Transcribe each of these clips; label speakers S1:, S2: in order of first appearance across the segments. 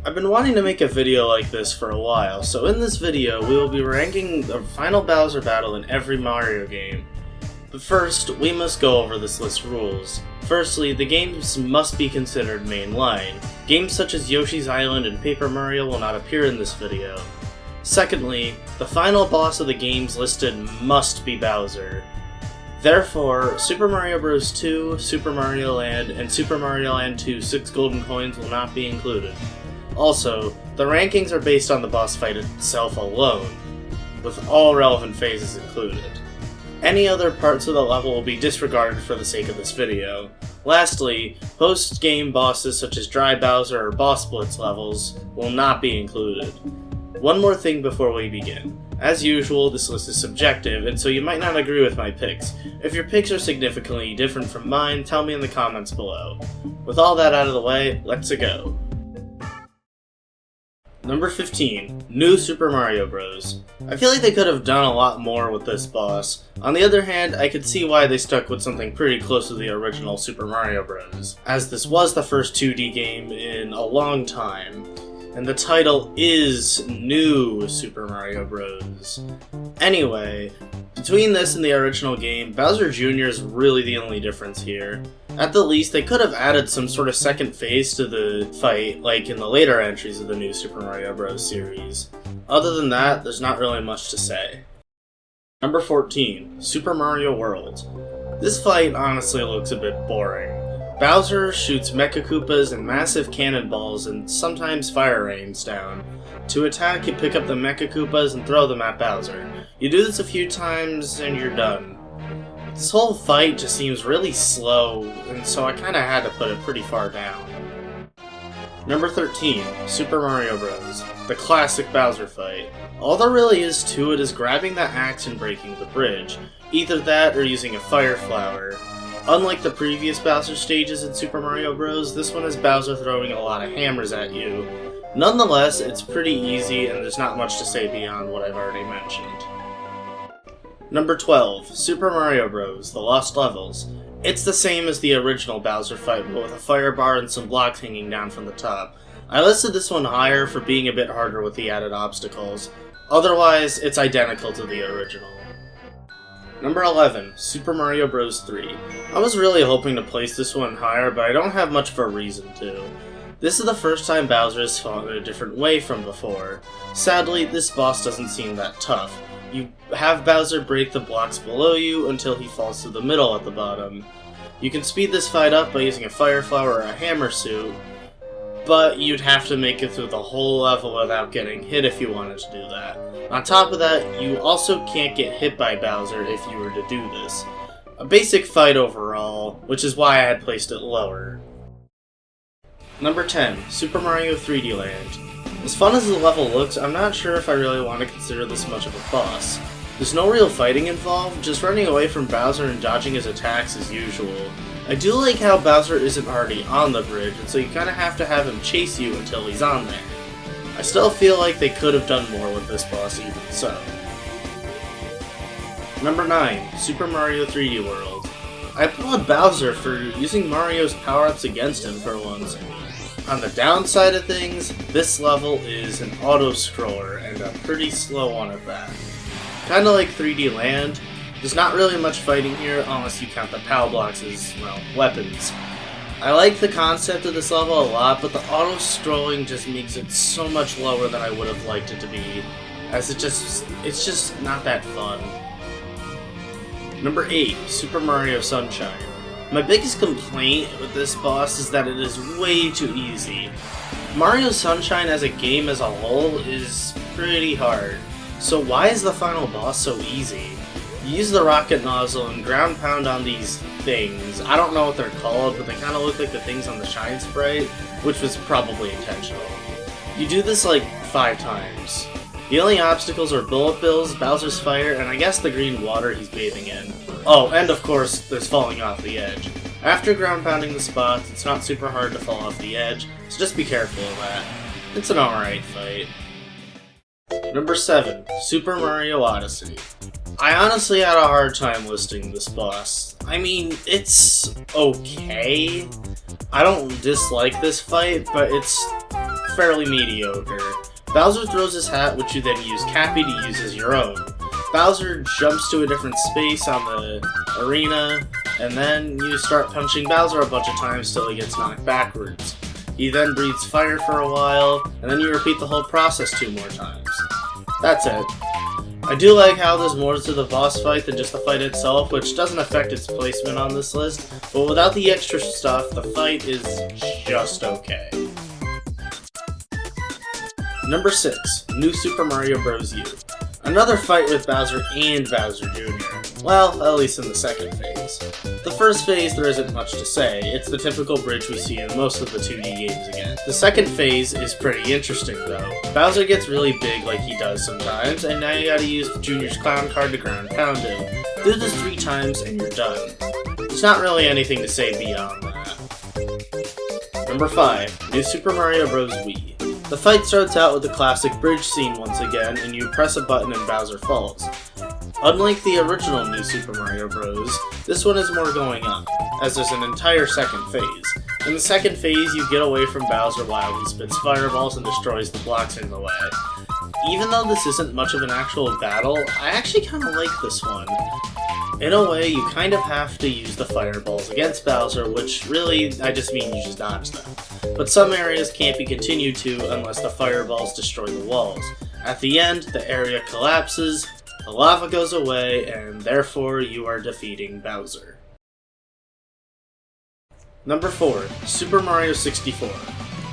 S1: I've been wanting to make a video like this for a while, so in this video we will be ranking the final Bowser battle in every Mario game. But first, we must go over this list's rules. Firstly, the games must be considered mainline. Games such as Yoshi's Island and Paper Mario will not appear in this video. Secondly, the final boss of the games listed must be Bowser. Therefore, Super Mario Bros. 2, Super Mario Land, and Super Mario Land 2 6 golden coins will not be included. Also, the rankings are based on the boss fight itself alone, with all relevant phases included. Any other parts of the level will be disregarded for the sake of this video. Lastly, post-game bosses such as Dry Bowser or Boss Blitz levels will not be included. One more thing before we begin. As usual, this list is subjective, and so you might not agree with my picks. If your picks are significantly different from mine, tell me in the comments below. With all that out of the way, let's go. Number 15. New Super Mario Bros. I feel like they could have done a lot more with this boss. On the other hand, I could see why they stuck with something pretty close to the original Super Mario Bros. As this was the first 2D game in a long time. And the title is New Super Mario Bros. Anyway, between this and the original game, Bowser Jr. is really the only difference here. At the least, they could have added some sort of second phase to the fight, like in the later entries of the New Super Mario Bros. Series. Other than that, there's not really much to say. Number 14. Super Mario World. This fight honestly looks a bit boring. Bowser shoots Mecha Koopas and massive cannonballs and sometimes fire rains down. To attack, you pick up the Mecha Koopas and throw them at Bowser. You do this a few times and you're done. This whole fight just seems really slow, and so I kinda had to put it pretty far down. Number 13. Super Mario Bros. The classic Bowser fight. All there really is to it is grabbing that axe and breaking the bridge. Either that or using a fire flower. Unlike the previous Bowser stages in Super Mario Bros., this one has Bowser throwing a lot of hammers at you. Nonetheless, it's pretty easy and there's not much to say beyond what I've already mentioned. Number 12. Super Mario Bros. The Lost Levels. It's the same as the original Bowser fight, but with a fire bar and some blocks hanging down from the top. I listed this one higher for being a bit harder with the added obstacles. Otherwise, it's identical to the original. Number 11. Super Mario Bros. 3. I was really hoping to place this one higher, but I don't have much of a reason to. This is the first time Bowser has fought in a different way from before. Sadly, this boss doesn't seem that tough. You have Bowser break the blocks below you until he falls to the middle at the bottom. You can speed this fight up by using a fire flower or a hammer suit, but you'd have to make it through the whole level without getting hit if you wanted to do that. On top of that, you also can't get hit by Bowser if you were to do this. A basic fight overall, which is why I had placed it lower. Number 10. Super Mario 3D Land. As fun as the level looks, I'm not sure if I really want to consider this much of a boss. There's no real fighting involved, just running away from Bowser and dodging his attacks as usual. I do like how Bowser isn't already on the bridge, and so you kinda have to have him chase you until he's on there. I still feel like they could have done more with this boss even so. Number 9. Super Mario 3D World. I applaud Bowser for using Mario's power-ups against him for once. On the downside of things, this level is an auto-scroller, and a pretty slow one at that. Kinda like 3D Land, there's not really much fighting here unless you count the POW blocks as, well, weapons. I like the concept of this level a lot, but the auto-scrolling just makes it so much lower than I would have liked it to be, as it's just not that fun. Number 8. Super Mario Sunshine. My biggest complaint with this boss is that it is way too easy. Mario Sunshine as a game as a whole is pretty hard, so why is the final boss so easy? You use the rocket nozzle and ground pound on these things. I don't know what they're called, but they kind of look like the things on the Shine Sprite, which was probably intentional. You do this like 5 times. The only obstacles are bullet bills, Bowser's fire, and I guess the green water he's bathing in. Oh, and of course, there's falling off the edge. After ground pounding the spots, it's not super hard to fall off the edge, so just be careful of that. It's an alright fight. Number 7. Super Mario Odyssey. I honestly had a hard time listing this boss. I mean, it's okay. I don't dislike this fight, but it's fairly mediocre. Bowser throws his hat, which you then use Cappy to use as your own. Bowser jumps to a different space on the arena, and then you start punching Bowser a bunch of times till he gets knocked backwards. He then breathes fire for a while, and then you repeat the whole process 2 more times. That's it. I do like how there's more to the boss fight than just the fight itself, which doesn't affect its placement on this list, but without the extra stuff, the fight is just okay. Number 6, New Super Mario Bros. U. Another fight with Bowser and Bowser Jr. Well, at least in the second phase. The first phase, there isn't much to say. It's the typical bridge we see in most of the 2D games again. The second phase is pretty interesting though. Bowser gets really big like he does sometimes, and now you gotta use Jr.'s clown card to ground pound him. Do this 3 times and you're done. There's not really anything to say beyond that. Number 5, New Super Mario Bros. Wii. The fight starts out with the classic bridge scene once again, and you press a button and Bowser falls. Unlike the original New Super Mario Bros., this one is more going on, as there's an entire second phase. In the second phase, you get away from Bowser while he spits fireballs and destroys the blocks in the way. Even though this isn't much of an actual battle, I actually kinda like this one. In a way, you kind of have to use the fireballs against Bowser, which really, I just mean you just dodge them. But some areas can't be continued to unless the fireballs destroy the walls. At the end, the area collapses, the lava goes away, and therefore you are defeating Bowser. Number 4, Super Mario 64.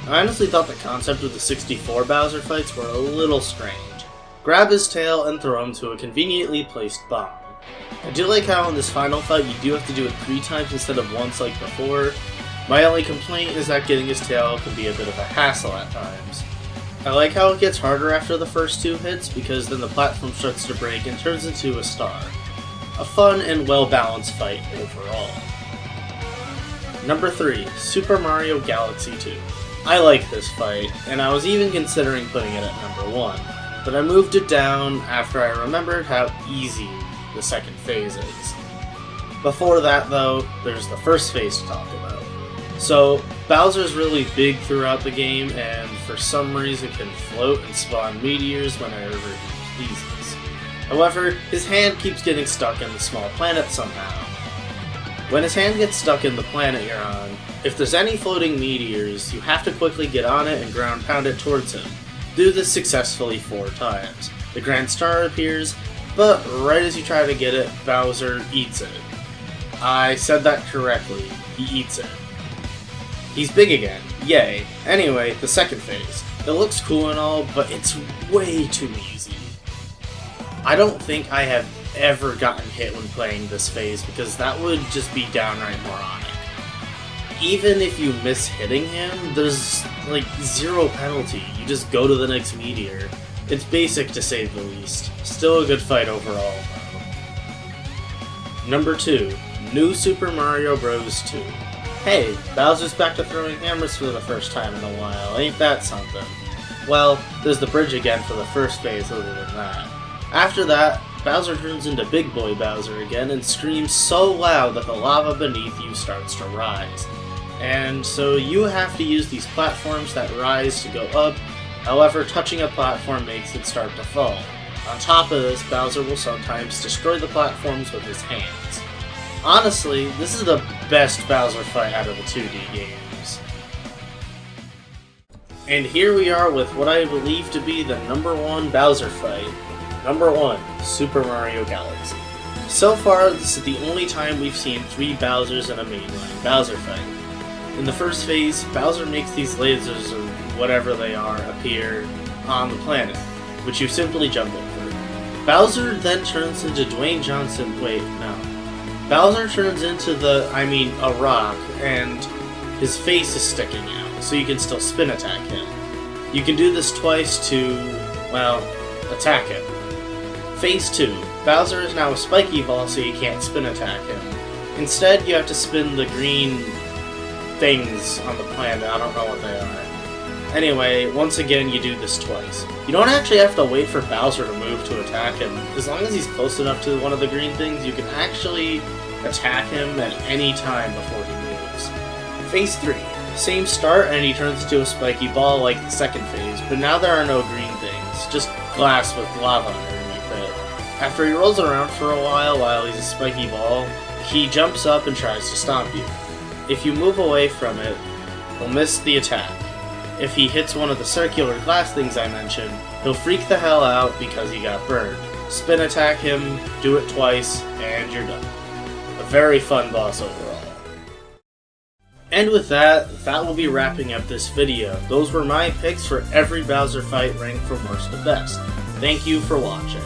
S1: I honestly thought the concept of the 64 Bowser fights were a little strange. Grab his tail and throw him to a conveniently placed bomb. I do like how in this final fight you do have to do it 3 times instead of once like before. My only complaint is that getting his tail can be a bit of a hassle at times. I like how it gets harder after the first 2 hits because then the platform starts to break and turns into a star. A fun and well-balanced fight overall. Number 3, Super Mario Galaxy 2. I like this fight, and I was even considering putting it at number 1, but I moved it down after I remembered how easy the second phase is. Before that though, there's the first phase to talk about. So, Bowser's really big throughout the game, and for some reason can float and spawn meteors whenever he pleases. However, his hand keeps getting stuck in the small planet somehow. When his hand gets stuck in the planet you're on, if there's any floating meteors, you have to quickly get on it and ground pound it towards him. Do this successfully 4 times. The grand star appears, but right as you try to get it, Bowser eats it. I said that correctly. He eats it. He's big again. Yay. Anyway, the second phase. It looks cool and all, but it's way too easy. I don't think I have ever gotten hit when playing this phase because that would just be downright moronic. Even if you miss hitting him, there's like 0 penalty. You just go to the next meteor. It's basic to say the least. Still a good fight overall, though. Number 2, New Super Mario Bros. 2. Hey, Bowser's back to throwing hammers for the first time in a while, ain't that something? Well, there's the bridge again for the first phase other than that. After that, Bowser turns into Big Boy Bowser again and screams so loud that the lava beneath you starts to rise. And so you have to use these platforms that rise to go up. However, touching a platform makes it start to fall. On top of this, Bowser will sometimes destroy the platforms with his hands. Honestly, this is the best Bowser fight out of the 2D games. And here we are with what I believe to be the number 1 Bowser fight. Number 1, Super Mario Galaxy. So far, this is the only time we've seen 3 Bowsers in a mainline Bowser fight. In the first phase, Bowser makes these lasers, or whatever they are, appear on the planet, which you simply jump over. Bowser then turns into Bowser turns into a Rawk, and his face is sticking out, so you can still spin attack him. You can do this twice to, attack him. Phase 2. Bowser is now a spiky ball, so you can't spin attack him. Instead, you have to spin the green things on the planet. I don't know what they are. Anyway, once again, you do this twice. You don't actually have to wait for Bowser to move to attack him. As long as he's close enough to one of the green things, you can actually attack him at any time before he moves. Phase 3. Same start, and he turns into a spiky ball like the second phase, but now there are no green things, just glass with lava underneath it. After he rolls around for a while he's a spiky ball, he jumps up and tries to stomp you. If you move away from it, he'll miss the attack. If he hits one of the circular glass things I mentioned, he'll freak the hell out because he got burned. Spin attack him, do it twice, and you're done. A very fun boss overall. And with that will be wrapping up this video. Those were my picks for every Bowser fight ranked from worst to best. Thank you for watching.